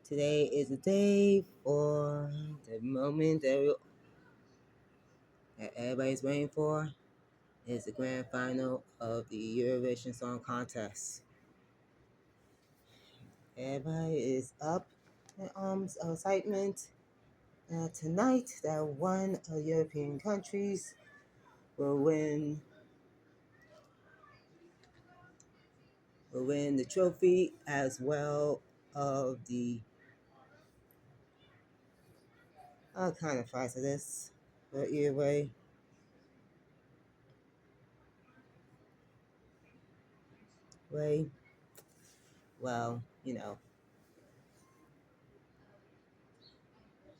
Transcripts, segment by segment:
Today is the day for the moment that everybody's waiting for. It's the grand final of the Eurovision Song Contest. Everybody is up in arms of excitement. Tonight, that one of the European countries will win the trophy as well of the I'll kind of fight for this, but either way, well,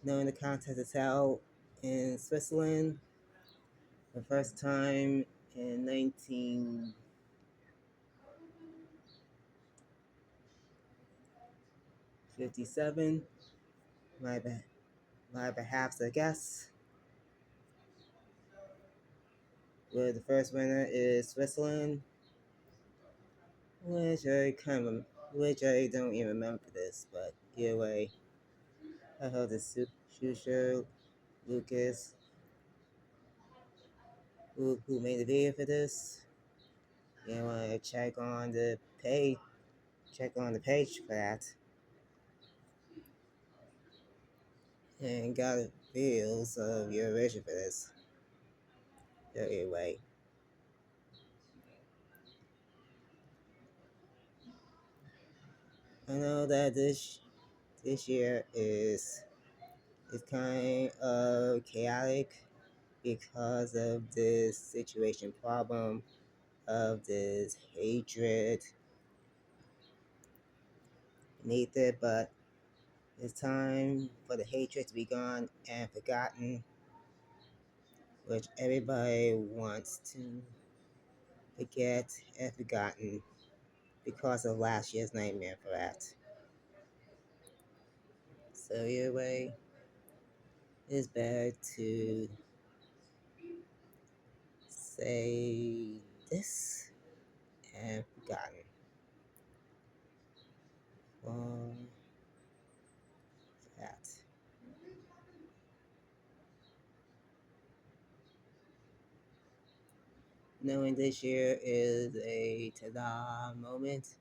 knowing the contest is held in Switzerland the first time in 1957. My behalf, I guess, where the first winner is Switzerland, which I don't even remember this, but either way, I heard the Shusher Lucas, who made the video for this. You want to check on the page for that, and got videos of Eurovision for this. So anyway, I know that this year is kind of chaotic because of this situation problem of this hatred beneath it, but it's time for the hatred to be gone and forgotten, which everybody wants to forget and forgotten because of last year's nightmare for that. So either way, it's better to say this and forgotten. For that. Knowing this year is a ta-da moment,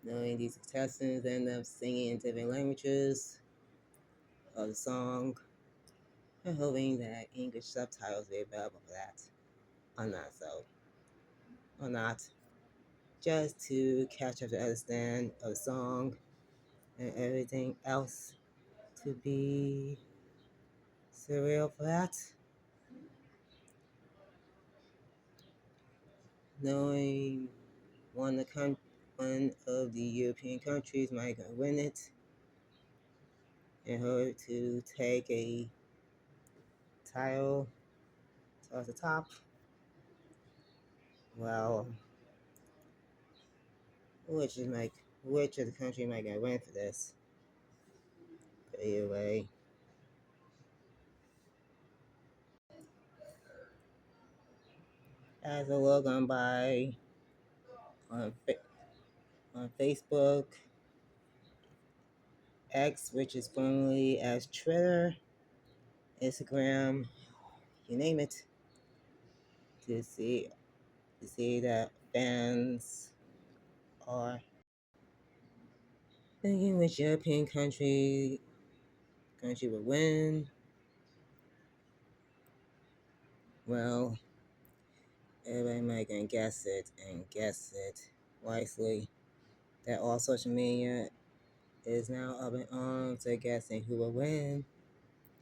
knowing these contestants end up singing in different languages of the song, and hoping that English subtitles will be available for that. Or not, just to catch up to understand of the song and everything else to be surreal for that. Knowing one of the European countries might win it in order to take a title towards the top. Well, which of the country might get win for this? But either way, as a log on by on, on Facebook, X, which is formerly as Twitter, Instagram, you name it, to see that fans are thinking which European country would win. Well, everybody might can guess it and guess it wisely. That all social media is now up in arms to guessing who will win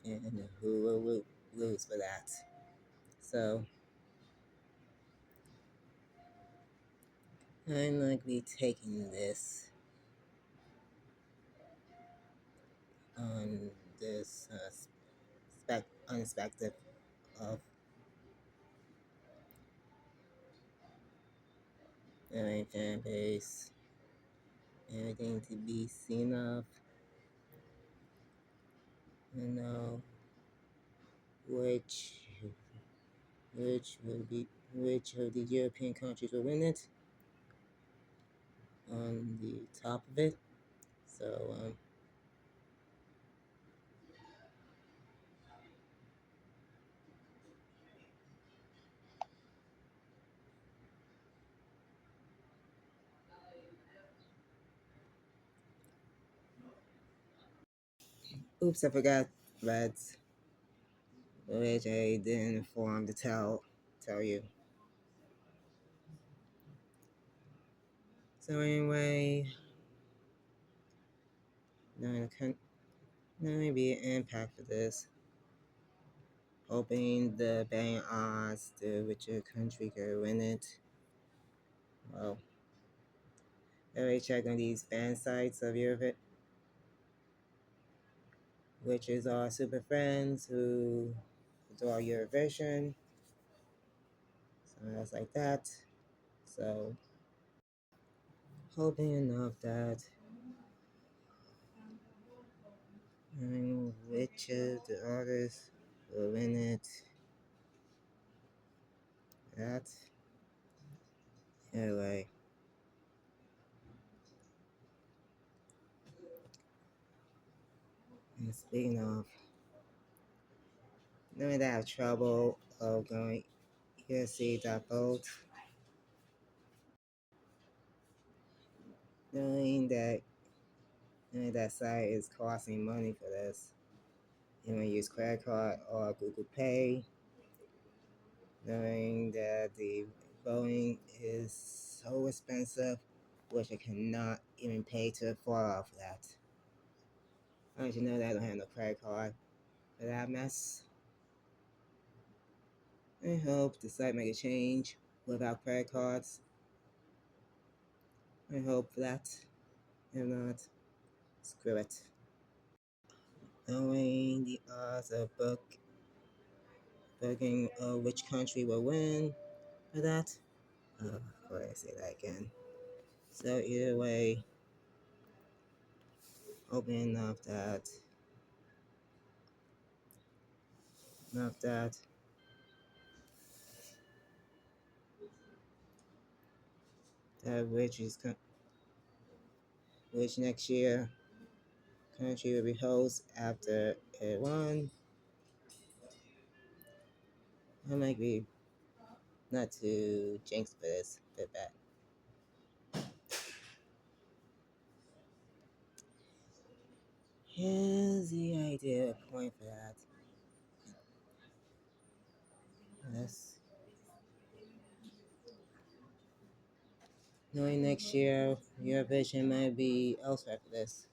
and who will lose for that. So I'm likely taking this on this unexpected of my fan base, everything to be seen of, and know which which of the European countries will win it on the top of it. So Oops, I forgot threads, which I didn't inform to tell you. So anyway, knowing there be an impact for this. Hoping the betting odds to which a country could win it. Well, every check on these fan sites of Eurovision, which is our super friends who do our Eurovision, something else like that. So hoping enough that which of the artists will win it. That anyway. And speaking of, knowing that I have trouble of going see that vote, knowing that knowing that site is costing money for this. You want to use credit card or Google Pay, knowing that the voting is so expensive, which I cannot even pay to afford off that. I want you to know that I don't have no credit card for that mess. I hope the site make a change without credit cards. I hope for that. If not, screw it. Knowing the odds of booking which country will win for that. Before I say that again. So either way, hoping enough that which next year country will be host after it won. I might be not too jinx for this, but that. Here's the idea point for that. Yes. Knowing next year Eurovision might be elsewhere for this.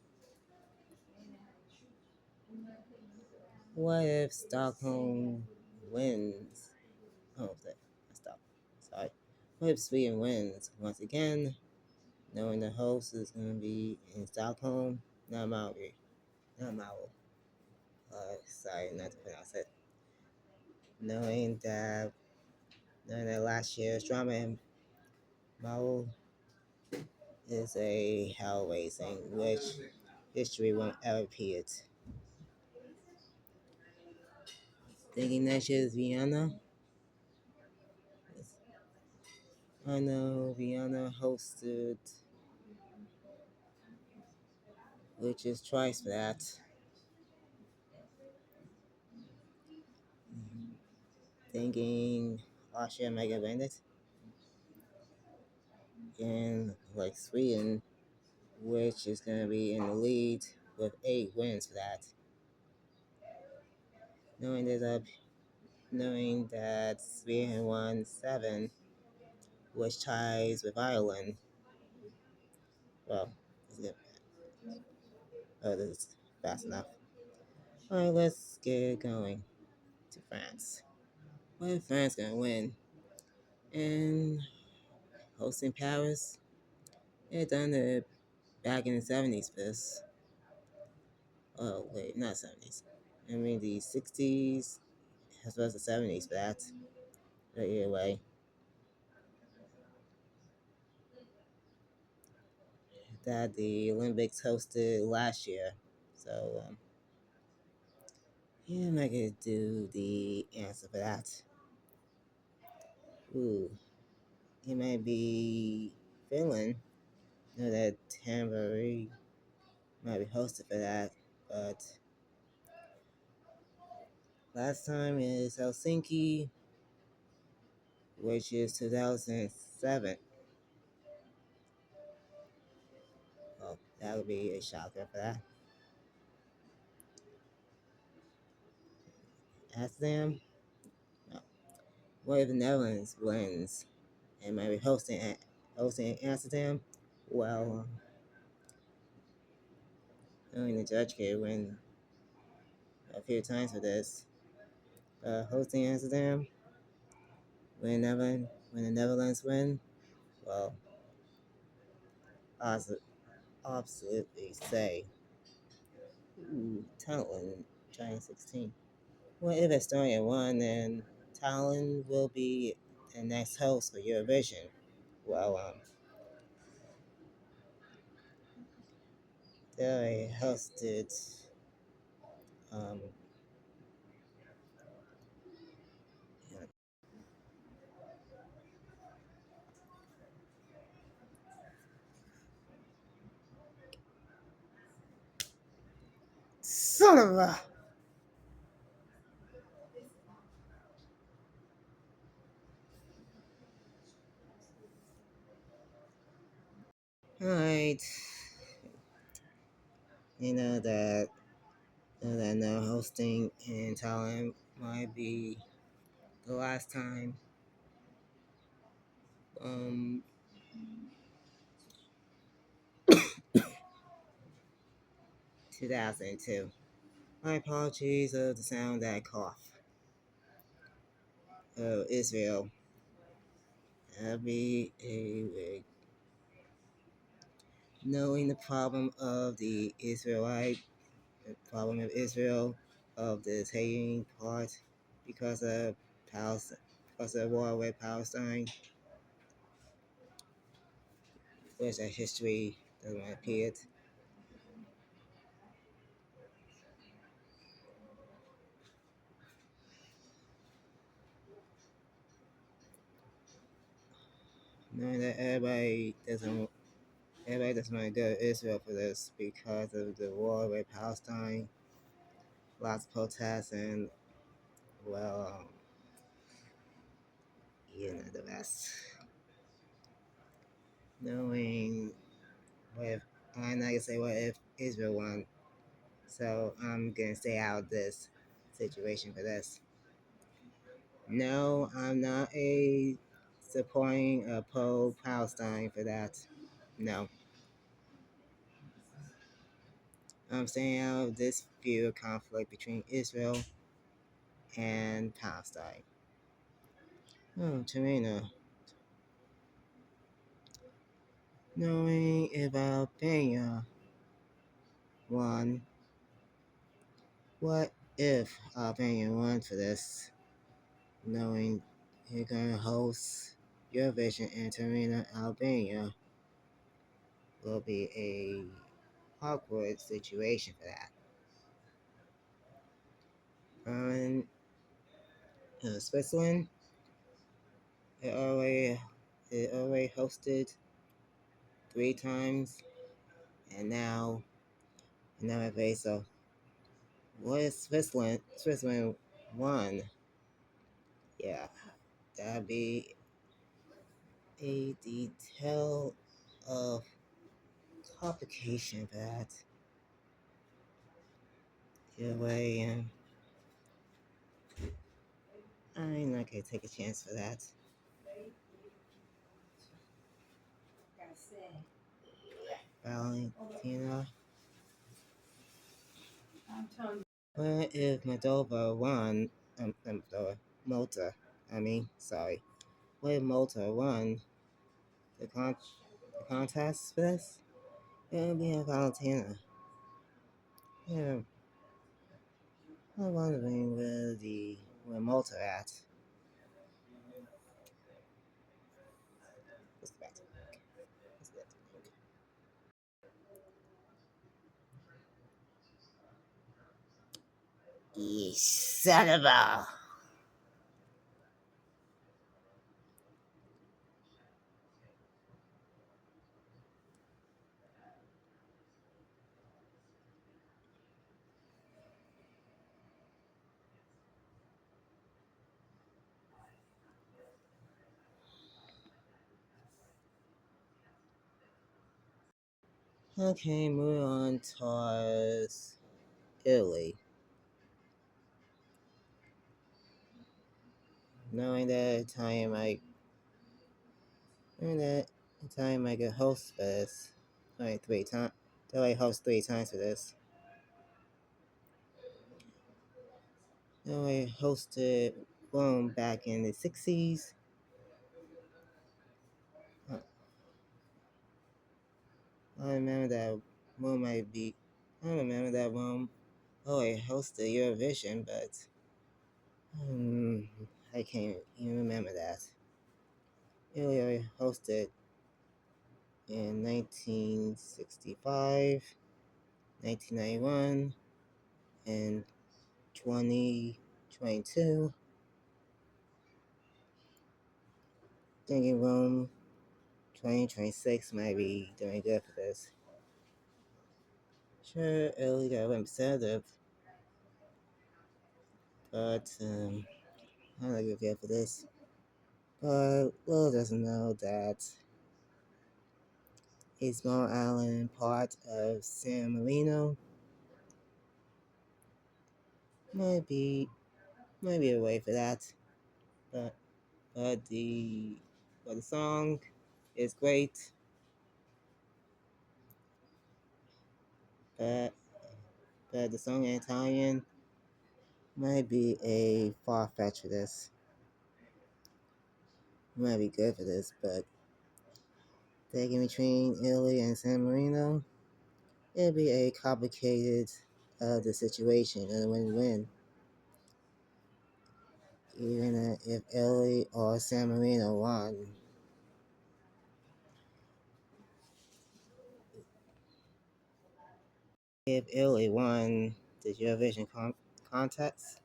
What if Stockholm wins? Oh, stop. Sorry. What if Sweden wins once again? Knowing the host is going to be in Stockholm, not Maui, not Maui. Sorry, not to pronounce it. Knowing that last year's drama in Maui is a hell racing, which history won't ever repeat. Thinking next year's Vienna. I know Vienna hosted, which is twice for that. Thinking Austria might get win it. And like Sweden, which is going to be in the lead with 8 wins for that. Knowing knowing that Sweden won 7, which ties with Ireland. Well, this is fast enough. Alright, let's get going to France. What if France gonna win? And hosting Paris, it done it back in the 70s for this. Oh wait, not 70s. I mean the 60s as well as the 70s for that. But either way, that the Olympics hosted last year. So yeah, I could do the answer for that. Ooh, it might be Finland. Know that Tambourine might be hosted for that, but last time is Helsinki, which is 2007. Oh, that would be a shocker for that. Amsterdam? No. What if the Netherlands wins and might be hosting Amsterdam? Well, only the judge could win a few times for this. Hosting Amsterdam, when the Netherlands win, well, I absolutely say, Tallinn, 2016. Well, if Estonia won, then Tallinn will be the next host for Eurovision. Well, they hosted, um, son of a. Alright, you know that no hosting in Tallinn might be the last time. Um, 2002. My apologies of the sound that cough. Oh, Israel. Be a knowing the problem of Israel, of the taking part because of Palestine, because of war with Palestine, which a history doesn't repeat. Knowing that everybody doesn't want to go to Israel for this because of the war with Palestine, lots of protests, and well, the rest. Knowing what if I'm not gonna say what if Israel won, so I'm gonna stay out of this situation for this. No, I'm not a supporting a pro Palestine for that. No, I'm staying out of this view of conflict between Israel and Palestine. Oh, Tarina, knowing if Albania won, what if Albania won for this? Knowing you're gonna host Eurovision in Tarina, Albania, will be a awkward situation for that. And Switzerland, it already hosted 3 times, and now it so. What is Switzerland? Switzerland won. Yeah, that'd be a detail of complication for that. Yeah, way, I'm not gonna take a chance for that. Valentina. What if Moldova won? Malta. Sorry. What if Malta won the contest for this? It'll be a Valentina. Yeah, I'm wondering where Malta at. Let's go back to work. Let's get to work. You son of a. Okay, moving on towards Italy. knowing that knowing that Italian might get host for this, only 3 times. They'll only host 3 times for this. They only hosted Rome back in the 60s. I remember that Rome might be. I don't remember that Rome only hosted Eurovision, but I can't even remember that. It only hosted in 1965, 1991, and 2022. Thinking Rome 2026 might be doing good for this. Sure, Italy got representative, but I'm not good for this. But Will doesn't know that a small island part of San Marino might be a way for that. But but the song is great. But the song in Italian might be a far fetch for this. Might be good for this, but taking between Italy and San Marino, it'll be a complicated the situation and a win-win. Even if Italy or San Marino won. If Italy won the Eurovision contest,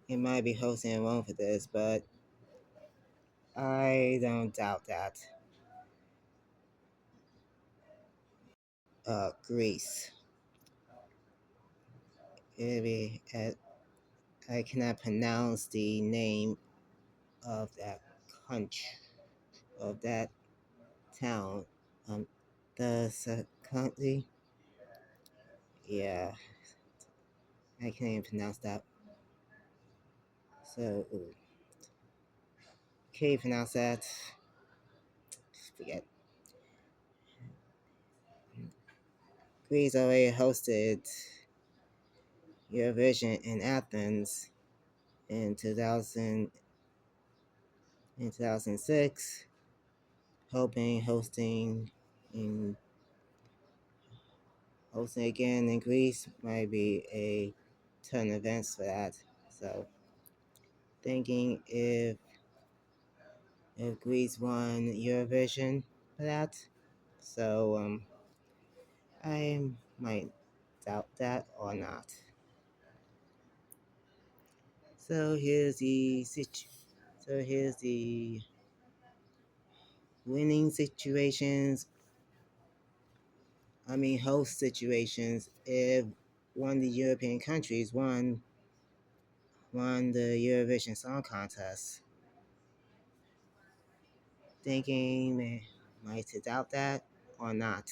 it might be hosting Rome for this, but I don't doubt that. Greece. It'll be I cannot pronounce the name of that country, of that town. Um, the country. Yeah, I can't even pronounce that. So, can you pronounce that? Forget. Greece already hosted Eurovision in Athens in 2006, hoping in hosting again in Greece might be a ton of events for that. So thinking if Greece won Eurovision for that, so I might doubt that or not. So here's the winning situations. I mean host situations if one of the European countries won the Eurovision Song Contest. Thinking might to doubt that or not.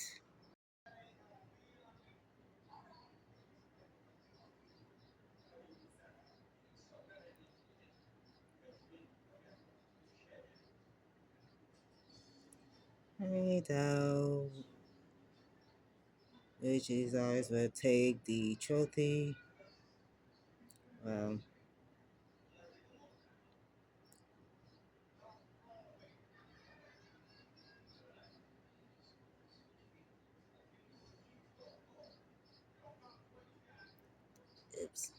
I doubt which is always will take the trophy. Well, oops.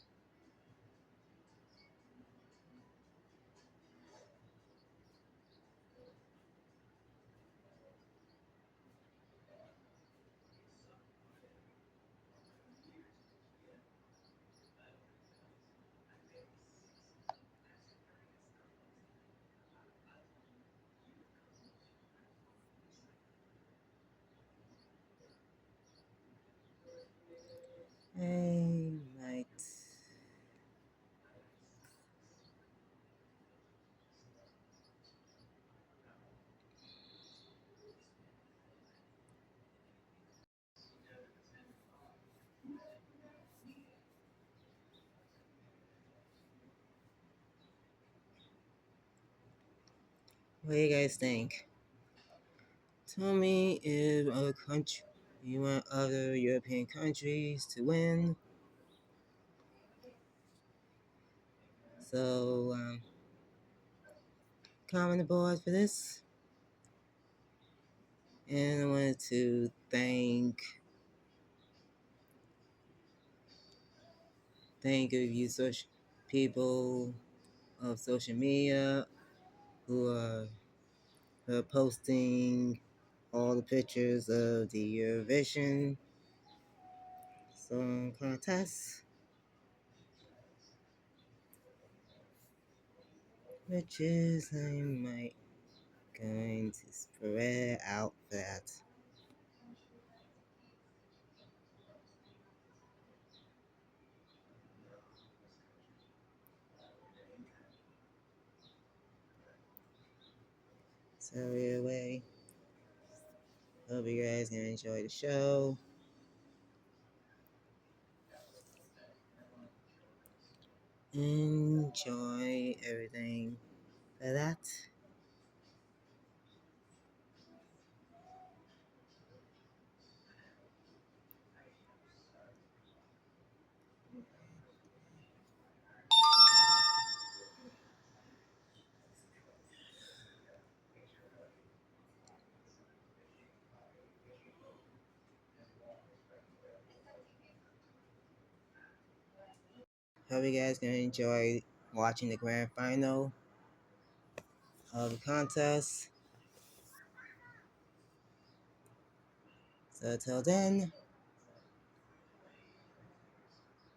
What do you guys think? Tell me if other country you want other European countries to win. So comment the board for this. And I wanted to thank you social people of social media who are posting all the pictures of the Eurovision Song Contest, which is I might going to spread out that. So anyway, hope you guys can enjoy the show. Enjoy everything for that. Hope you guys can enjoy watching the grand final of the contest. So till then.